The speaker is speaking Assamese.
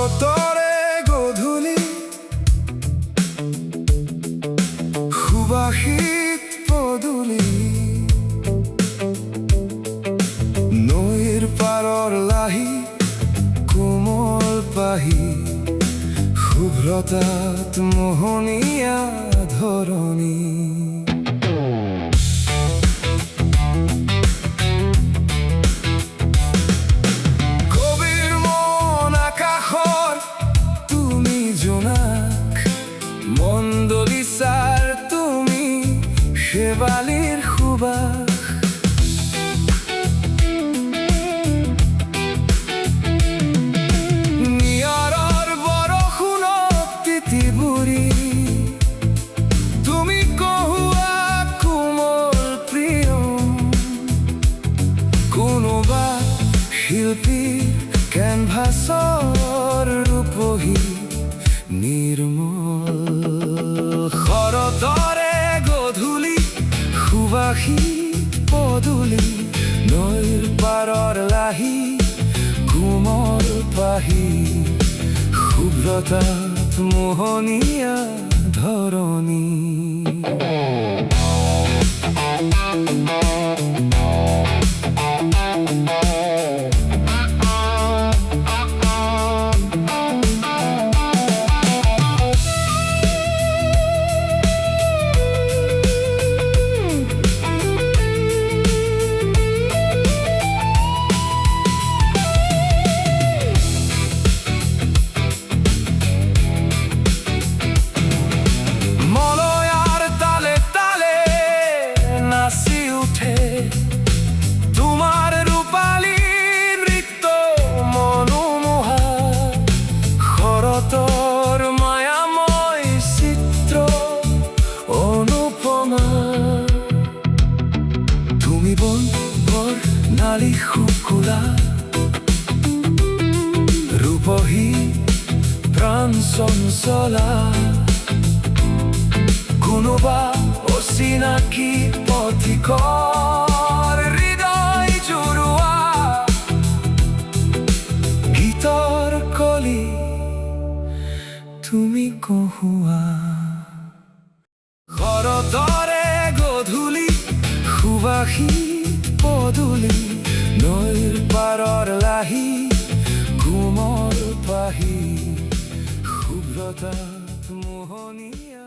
শৰতৰে গধূলি সুবাসিত পদূলি নৈৰ পাৰৰ লাহি কোমল পাহি শুভ্ৰতাত মোহনীয়া ধৰণী কবিৰ মন আকাশৰ তুমি জোনাক মণ্ডলিচাৰ তুমি শেৱালিৰ সুবাস নিয়াৰৰ বৰষুণত তিতি বুৰি তুমি কহুৱা কোমল প্ৰিয় কোনোবা শিল্পীৰ কেনভাছৰ ৰূপহী নিৰ্মল শৰতৰে গধূলি সুবাসিত পদূলি নৈৰ পাৰৰ লাহি কোমল পাহি শুভ্ৰতাত মোহনীয়া ধৰণী মলয়াৰ তালে তালে নাচি উঠে তোমাৰ ৰূপালী নৃত্য মনোমোহা শৰতৰ মায়াময় চিত্ৰ অনুপমা তুমি বৰ নালী শুকুলা ৰূপহী প্ৰাণ চঞ্চলা কোনোবা অচিনাকি পথিকৰ হৃদয় জুৰুৱা গীতৰ কলি তুমি কহুৱা শৰতৰে গধূলি সুবাসিত পদূলি নৈৰ পাৰৰ লাহি কোমল পাহি শুভ্ৰতাত মোহনীয়া